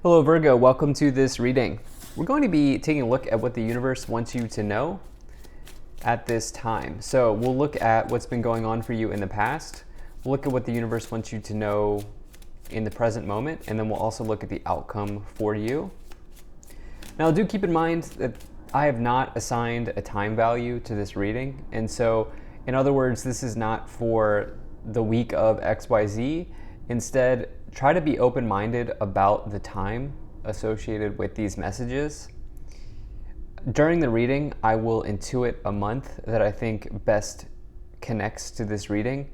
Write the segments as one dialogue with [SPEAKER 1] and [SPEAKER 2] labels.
[SPEAKER 1] Hello Virgo, welcome to this reading. We're going to be taking a look at what the universe wants you to know at this time. So we'll look at what's been going on for you in the past. We'll look at what the universe wants you to know in the present moment, and then we'll also look at the outcome for you. Now do keep in mind that I have not assigned a time value to this reading, and so in other words, this is not for the week of XYZ. Instead, try to be open-minded about the time associated with these messages. During the reading, I will intuit a month that I think best connects to this reading.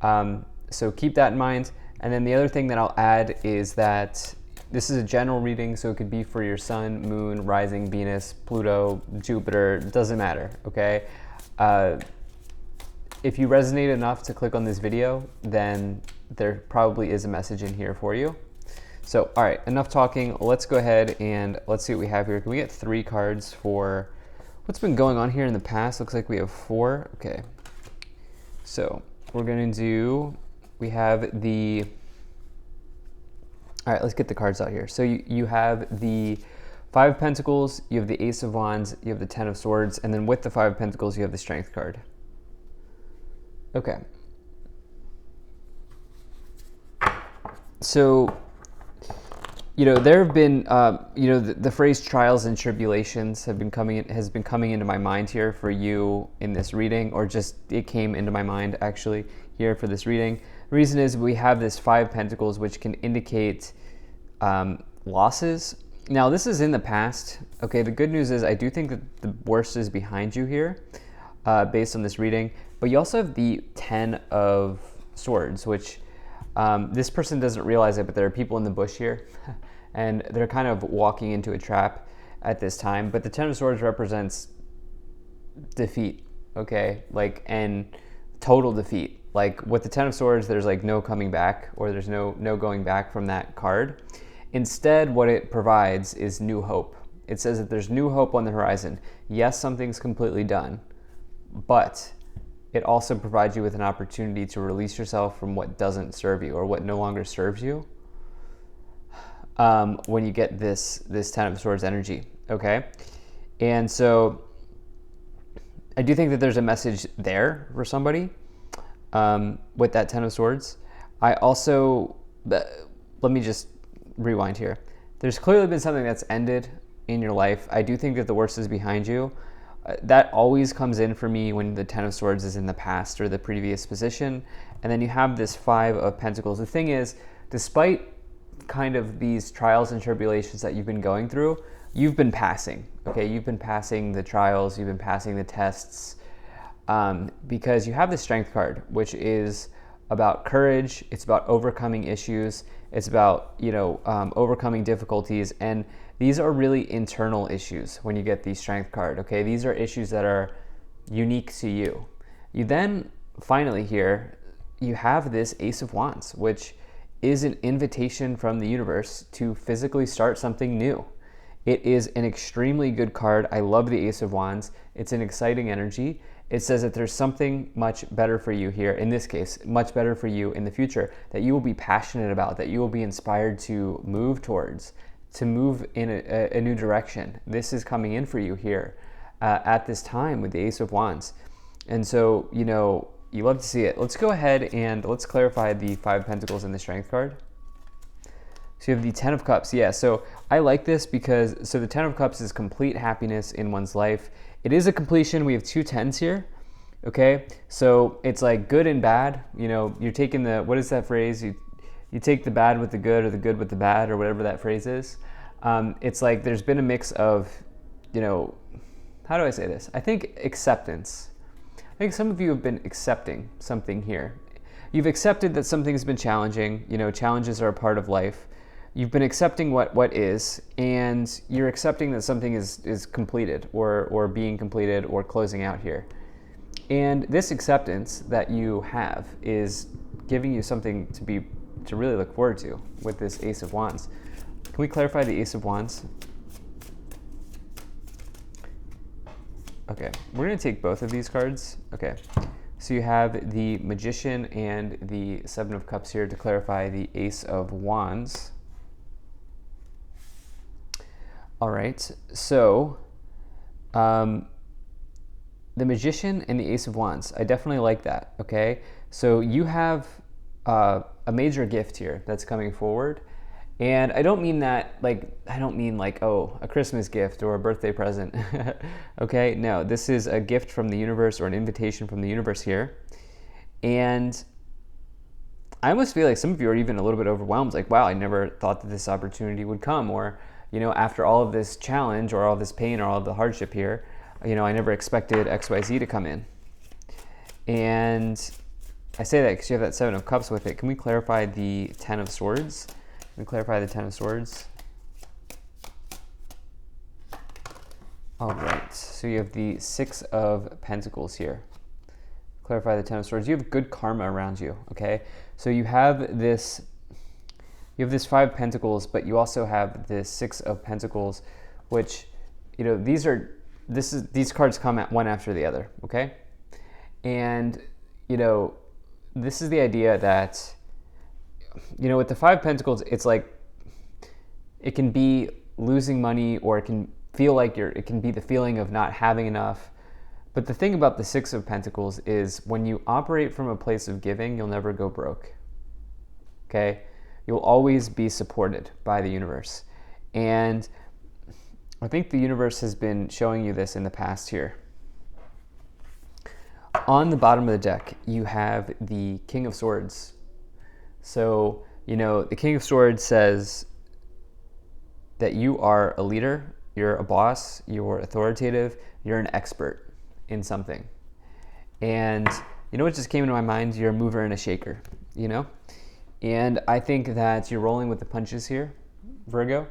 [SPEAKER 1] So keep that in mind. And then the other thing that I'll add is that this is a general reading, so it could be for your sun, moon, rising, Venus, Pluto, Jupiter, doesn't matter, okay? If you resonate enough to click on this video, then there probably is a message in here for you. So, all right, enough talking. Let's go ahead and let's see what we have here. Can we get 3 cards for what's been going on here in the past? Looks like we have 4. Okay. So we're gonna do, we have all right, let's get the cards out here. So you have the 5 of Pentacles, you have the Ace of Wands, you have the 10 of Swords, and then with the 5 of Pentacles, you have the Strength card. Okay. So, there have been, the phrase trials and tribulations has been coming into my mind here for you in this reading, or just it came into my mind actually here for this reading. The reason is we have this 5 Pentacles, which can indicate losses. Now, this is in the past. Okay, the good news is I do think that the worst is behind you here, based on this reading. But you also have the 10 of Swords, which this person doesn't realize it, but there are people in the bush here, and they're kind of walking into a trap at this time. But the 10 of Swords represents defeat, okay? And total defeat. Like with the 10 of Swords, there's like no coming back, or there's no going back from that card. Instead, what it provides is new hope. It says that there's new hope on the horizon. Yes, something's completely done, but it also provides you with an opportunity to release yourself from what doesn't serve you, or what no longer serves you, when you get this 10 of Swords energy, okay? And so I do think that there's a message there for somebody with that 10 of Swords. I also, let me just rewind here. There's clearly been something that's ended in your life. I do think that the worst is behind you. That always comes in for me when the 10 of Swords is in the past or the previous position. And then you have this 5 of Pentacles. The thing is, despite kind of these trials and tribulations that you've been going through, you've been passing, okay? You've been passing the trials, you've been passing the tests, because you have the Strength card, which is about courage. It's about overcoming issues. It's about, overcoming difficulties. And these are really internal issues when you get the Strength card, okay? These are issues that are unique to you. You then, finally here, you have this Ace of Wands, which is an invitation from the universe to physically start something new. It is an extremely good card. I love the Ace of Wands. It's an exciting energy. It says that there's something much better for you here, in this case, much better for you in the future, that you will be passionate about, that you will be inspired to move towards, to move in a new direction. This is coming in for you here at this time with the Ace of Wands. And so, you love to see it. Let's go ahead and let's clarify the 5 Pentacles and the Strength card. So you have the 10 of Cups. Yeah, so I like this because, so the 10 of Cups is complete happiness in one's life. It is a completion. We have 2 10s here, okay? So it's like good and bad. You're taking the, what is that phrase? You take the bad with the good, or the good with the bad, or whatever that phrase is. It's like there's been a mix of, how do I say this? I think acceptance. I think some of you have been accepting something here. You've accepted that something's been challenging. Challenges are a part of life. You've been accepting what is, and you're accepting that something is completed, or being completed, or closing out here. And this acceptance that you have is giving you something to really look forward to with this Ace of Wands. Can we clarify the Ace of Wands? Okay, we're going to take both of these cards. Okay, so you have the Magician and the 7 of Cups here to clarify the Ace of Wands. All right, so the Magician and the Ace of Wands, I definitely like that, okay? So you have a major gift here that's coming forward. And I don't mean that, I don't mean oh, a Christmas gift or a birthday present, okay? No, this is a gift from the universe or an invitation from the universe here. And I almost feel like some of you are even a little bit overwhelmed, like, wow, I never thought that this opportunity would come. Or, after all of this challenge or all this pain or all of the hardship here, I never expected XYZ to come in. And I say that because you have that Seven of Cups with it. Can we clarify the Ten of Swords? Can we clarify the Ten of Swords? All right, so you have the Six of Pentacles here. Clarify the Ten of Swords. You have good karma around you, okay? So you have this Five of Pentacles, but you also have this Six of Pentacles, which, these cards come at one after the other, okay? And, this is the idea that, with the Five of Pentacles, it's like it can be losing money, or it can feel like it can be the feeling of not having enough. But the thing about the Six of Pentacles is when you operate from a place of giving, you'll never go broke, okay? You'll always be supported by the universe. And I think the universe has been showing you this in the past here. On the bottom of the deck, you have the King of Swords. So, the King of Swords says that you are a leader, you're a boss, you're authoritative, you're an expert in something. And what just came into my mind? You're a mover and a shaker, And I think that you're rolling with the punches here, Virgo.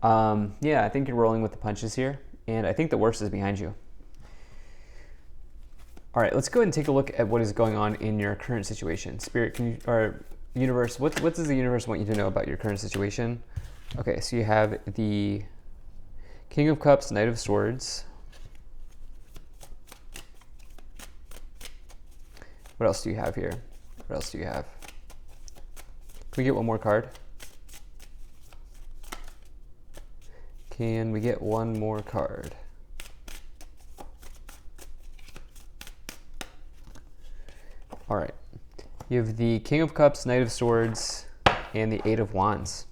[SPEAKER 1] Yeah, I think you're rolling with the punches here. And I think the worst is behind you. All right, let's go ahead and take a look at what is going on in your current situation. Spirit, or universe, what does the universe want you to know about your current situation? Okay, so you have the King of Cups, Knight of Swords. What else do you have here? What else do you have? Can we get one more card? Can we get one more card? All right. You have the King of Cups, Knight of Swords, and the Eight of Wands.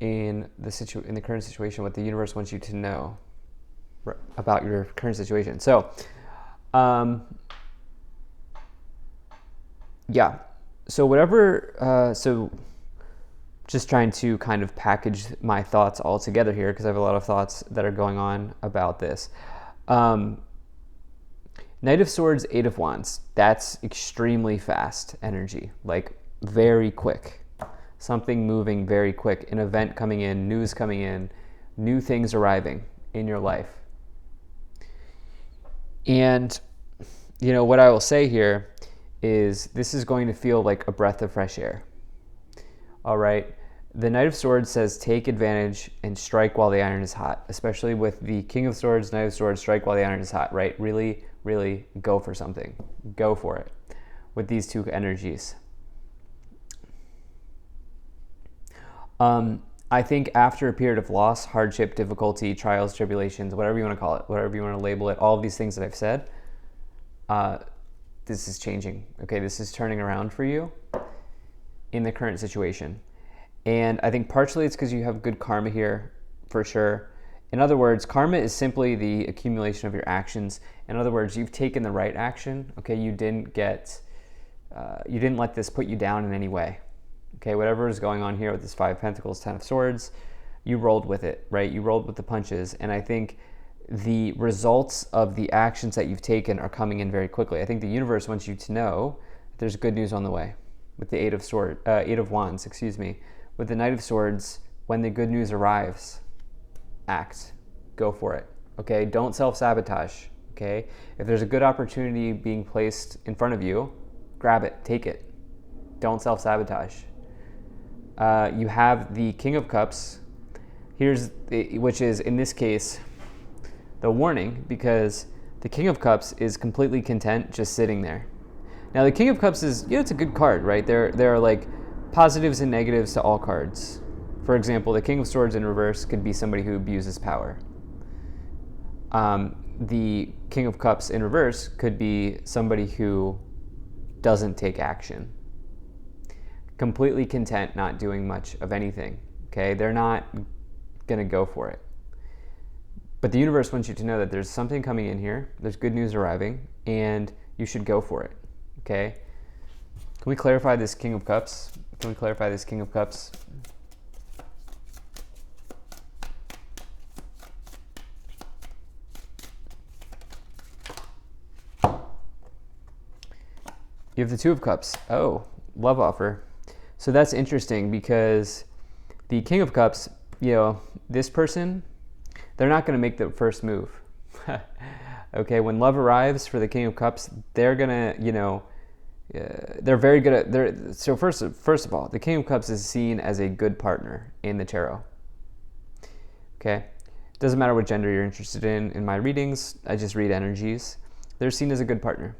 [SPEAKER 1] In the current situation, what the universe wants you to know about your current situation. So, yeah. So whatever. So, just trying to kind of package my thoughts all together here because I have a lot of thoughts that are going on about this. Knight of Swords, Eight of Wands. That's extremely fast energy, like very quick. Something moving very quick, an event coming in, news coming in, new things arriving in your life. And, what I will say here is this is going to feel like a breath of fresh air. All right. The Knight of Swords says take advantage and strike while the iron is hot, especially with the King of Swords, Knight of Swords, strike while the iron is hot, right? Really, really go for something. Go for it with these two energies. I think after a period of loss, hardship, difficulty, trials, tribulations, whatever you want to call it, whatever you want to label it, all of these things that I've said, this is changing. Okay, this is turning around for you in the current situation. And I think partially it's because you have good karma here, for sure. In other words, karma is simply the accumulation of your actions. In other words, you've taken the right action. Okay, you didn't let this put you down in any way. Okay, whatever is going on here with this Five of Pentacles, Ten of Swords, you rolled with it, right? You rolled with the punches. And I think the results of the actions that you've taken are coming in very quickly. I think the universe wants you to know that there's good news on the way with the Eight of Wands, With the Knight of Swords, when the good news arrives, act. Go for it. Okay, don't self-sabotage. Okay, if there's a good opportunity being placed in front of you, grab it, take it. Don't self-sabotage. You have the King of Cups, which is in this case the warning, because the King of Cups is completely content just sitting there. Now the King of Cups is, it's a good card, right? There are like positives and negatives to all cards, For example, the King of Swords in reverse could be somebody who abuses power. The King of Cups in reverse could be somebody who doesn't take action. Completely content not doing much of anything. Okay, they're not gonna go for it. But the universe wants you to know that there's something coming in here, there's good news arriving, and you should go for it. Okay? Can we clarify this King of Cups? Can we clarify this King of Cups? You have the Two of Cups. Oh, love offer. So that's interesting because the King of Cups, this person, they're not going to make the first move. Okay, when love arrives for the King of Cups, they're going to, they're very good at, so first of all, the King of Cups is seen as a good partner in the tarot. Okay? Doesn't matter what gender you're interested in my readings, I just read energies. They're seen as a good partner.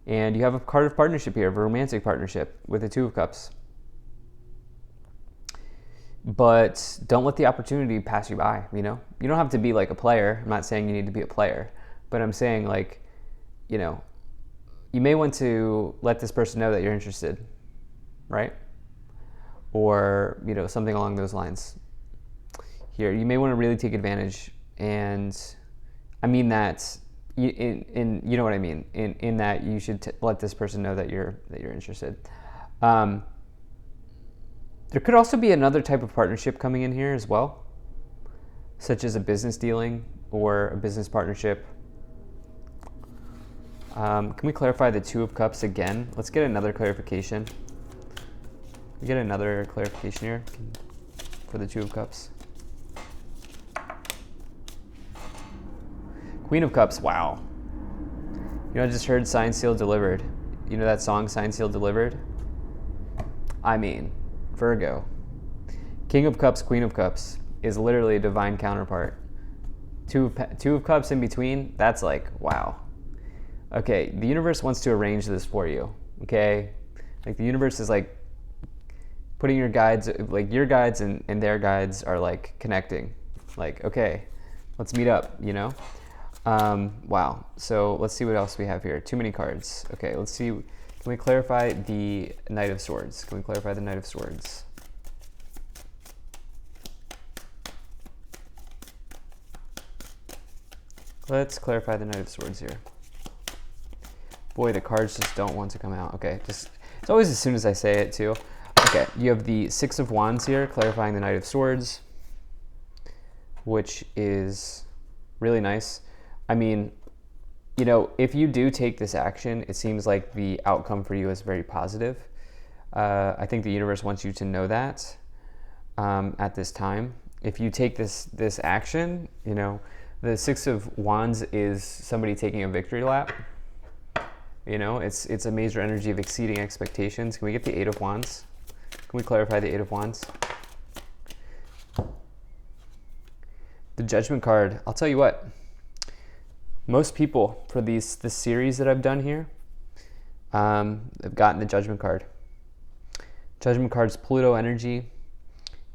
[SPEAKER 1] And you have a card of partnership here, of a romantic partnership with the Two of Cups. But don't let the opportunity pass you by, You don't have to be like a player. I'm not saying you need to be a player. But I'm saying you may want to let this person know that you're interested, right? Or, something along those lines. Here, you may want to really take advantage. And I mean that... you know what I mean, in that you should let this person know that you're interested. There could also be another type of partnership coming in here as well, such as a business dealing or a business partnership. Can we clarify the Two of Cups again? Let's get another clarification. We get another clarification here for the Two of Cups. Queen of Cups, wow. I just heard Signed, Sealed, Delivered. You know that song, Signed, Sealed, Delivered? I mean, Virgo. King of Cups, Queen of Cups is literally a divine counterpart. Two of Cups in between, that's like, wow. Okay, the universe wants to arrange this for you, okay? Like the universe is like putting your guides, like your guides and their guides are like connecting. Like, okay, let's meet up, Wow. So let's see what else we have here. Too many cards. Okay, let's see. Can we clarify the Knight of Swords? Can we clarify the Knight of Swords? Let's clarify the Knight of Swords here. Boy, the cards just don't want to come out. Okay, it's always as soon as I say it too. Okay, you have the Six of Wands here, clarifying the Knight of Swords, which is really nice. I mean, if you do take this action, it seems like the outcome for you is very positive. I think the universe wants you to know that at this time. If you take this action, the Six of Wands is somebody taking a victory lap. It's a major energy of exceeding expectations. Can we get the Eight of Wands? Can we clarify the Eight of Wands? The Judgment card, I'll tell you what. Most people for this series that I've done here have gotten the Judgment card. Judgment card's Pluto energy.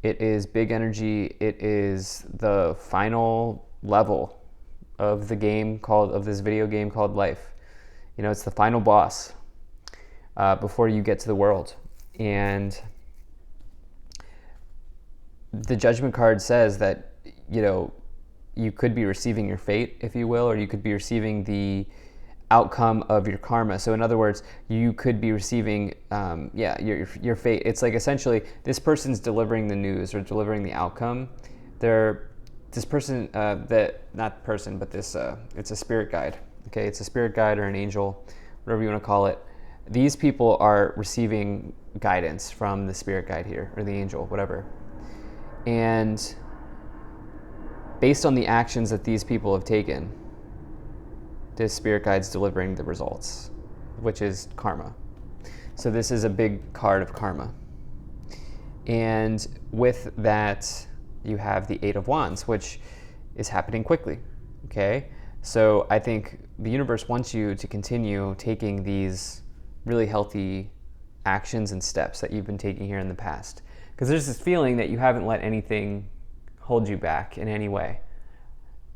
[SPEAKER 1] It is big energy. It is the final level of this video game called life. It's the final boss before you get to the world. And the Judgment card says that, you could be receiving your fate, if you will, or you could be receiving the outcome of your karma. So in other words, you could be receiving, your fate. It's like essentially this person's delivering the news or delivering the outcome. It's a spirit guide. Okay, it's a spirit guide or an angel, whatever you want to call it. These people are receiving guidance from the spirit guide here, or the angel, whatever. And based on the actions that these people have taken, this spirit guide's delivering the results, which is karma. So this is a big card of karma. And with that, you have the Eight of Wands, which is happening quickly, okay? So I think the universe wants you to continue taking these really healthy actions and steps that you've been taking here in the past. Because there's this feeling that you haven't let anything hold you back in any way.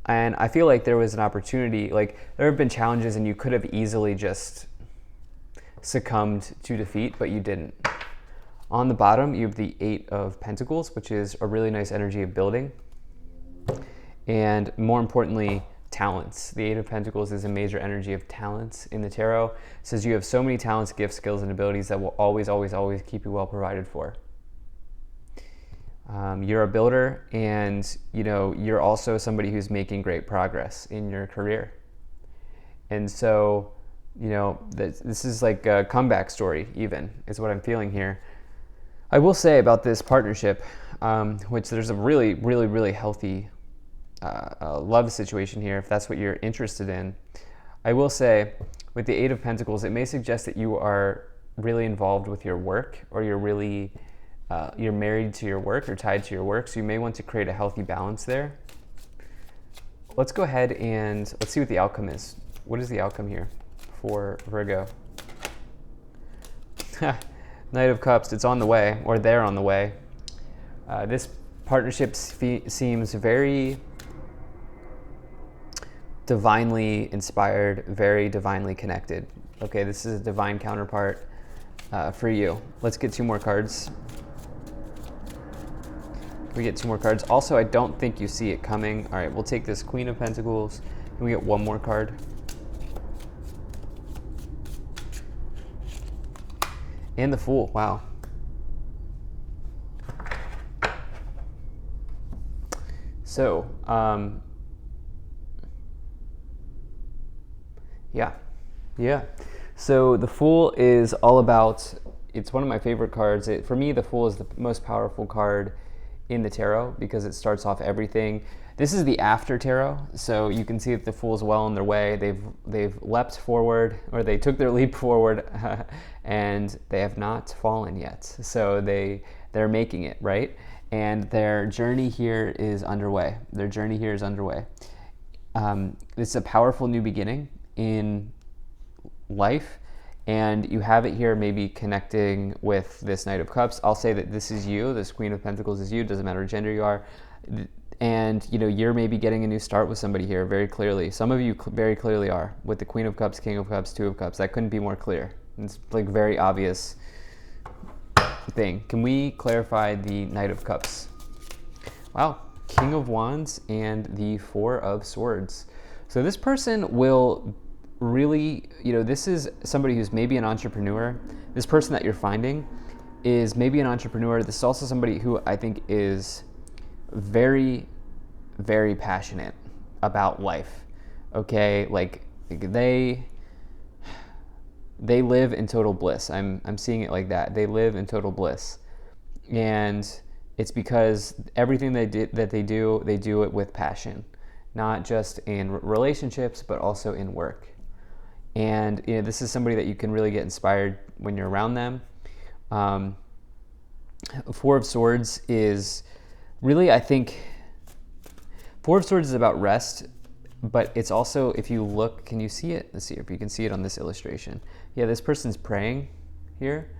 [SPEAKER 1] And I feel like there was an opportunity, like there have been challenges and you could have easily just succumbed to defeat, but you didn't. On the bottom, you have the 8 of Pentacles, which is a really nice energy of building. And more importantly, talents. The 8 of Pentacles is a major energy of talents in the tarot. It says you have so many talents, gifts, skills, and abilities that will always, always, always keep you well provided for. You're a builder, and you're also somebody who's making great progress in your career. And so, this is like a comeback story, even, is what I'm feeling here. I will say about this partnership, which there's a really, really, really healthy love situation here, if that's what you're interested in. I will say, with the 8 of Pentacles, it may suggest that you are really involved with your work, or you're married to your work or tied to your work, so you may want to create a healthy balance there. Let's go ahead and let's see what the outcome is. What is the outcome here for Virgo? Knight of Cups, it's on the way, or they're on the way. This partnership seems very divinely inspired, very divinely connected. Okay, this is a divine counterpart for you. Let's get 2 more cards. We get 2 more cards. Also, I don't think you see it coming. All right, we'll take this Queen of Pentacles. Can we get 1 more card? And the Fool. Wow. So, yeah. So the Fool is all about, it's one of my favorite cards. For me, the Fool is the most powerful card in the tarot because it starts off everything. This is the after tarot, so you can see that the Fool's well on their way. They've leapt forward, or they took their leap forward, and they have not fallen yet. So they're making it, right? And their journey here is underway. It's a powerful new beginning in life, and you have it here maybe connecting with this Knight of Cups. I'll say that this is you. This Queen of Pentacles is you. Doesn't matter what gender you are. And you're maybe getting a new start with somebody here very clearly. Some of you very clearly are, with the Queen of Cups, King of Cups, 2 of Cups. That couldn't be more clear. It's like very obvious thing. Can we clarify the Knight of Cups? Wow, King of Wands and the 4 of Swords. So this person will really, this is somebody who's maybe an entrepreneur. This person that you're finding is maybe an entrepreneur. This is also somebody who I think is very, very passionate about life. Okay, like they live in total bliss. I'm seeing it like that. They live in total bliss, and it's because everything they do it with passion, not just in relationships, but also in work. And this is somebody that you can really get inspired when you're around them. 4 of Swords is really, I think, 4 of Swords is about rest, but it's also, if you look, can you see it? Let's see if you can see it on this illustration. Yeah, this person's praying here.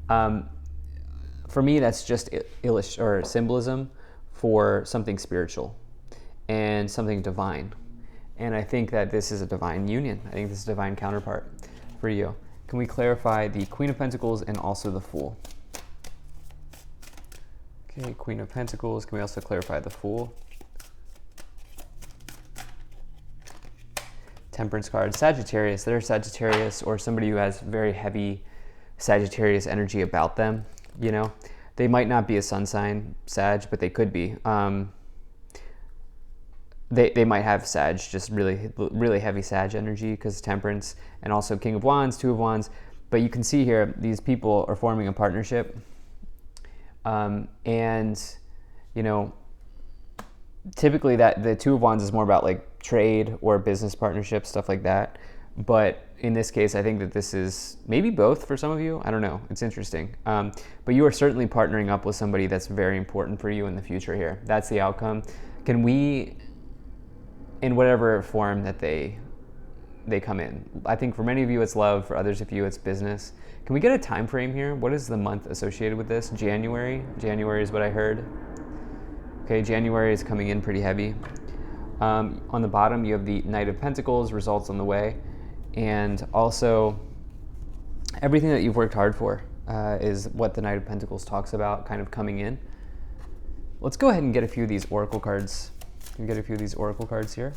[SPEAKER 1] For me, that's just symbolism for something spiritual and something divine. And I think that this is a divine union. I think this is a divine counterpart for you. Can we clarify the Queen of Pentacles and also the Fool? Okay, Queen of Pentacles. Can we also clarify the Fool? Temperance card. Sagittarius. They're Sagittarius, or somebody who has very heavy Sagittarius energy about them. They might not be a sun sign Sag, but they could be. They might have Sag, just really, really heavy Sag energy, because Temperance, and also King of Wands, 2 of Wands. But you can see here, these people are forming a partnership. Typically the 2 of Wands is more about like trade or business partnerships, stuff like that. But in this case, I think that this is maybe both for some of you. I don't know. It's interesting. But you are certainly partnering up with somebody that's very important for you in the future here. That's the outcome. Can we, in whatever form that they come in. I think for many of you it's love, for others of you it's business. Can we get a time frame here? What is the month associated with this? January. January is what I heard. Okay, January is coming in pretty heavy. On the bottom, you have the Knight of Pentacles, results on the way, and also everything that you've worked hard for is what the Knight of Pentacles talks about, kind of coming in. Let's go ahead and get a few of these oracle cards. Can we get a few of these oracle cards here?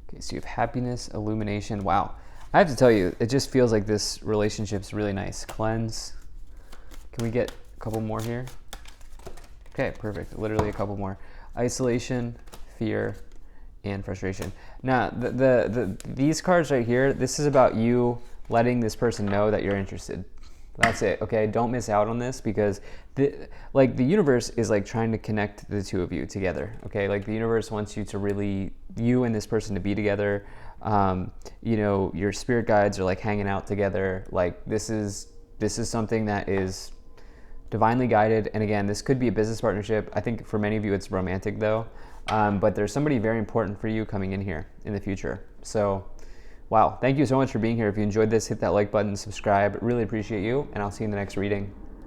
[SPEAKER 1] Okay, so you have happiness, illumination. Wow. I have to tell you, it just feels like this relationship's really nice. Cleanse. Can we get a couple more here? Okay, perfect. Literally a couple more. Isolation, fear, and frustration. Now, these cards right here, this is about you letting this person know that you're interested. That's it, okay? Don't miss out on this, because the universe is like trying to connect the two of you together, okay? Like the universe wants you to really, you and this person to be together. You know, your spirit guides are like hanging out together. Like this is something that is divinely guided. And again, this could be a business partnership. I think for many of you it's romantic though. But there's somebody very important for you coming in here in the future. So, wow, thank you so much for being here. If you enjoyed this, hit that like button, subscribe. Really appreciate you, and I'll see you in the next reading.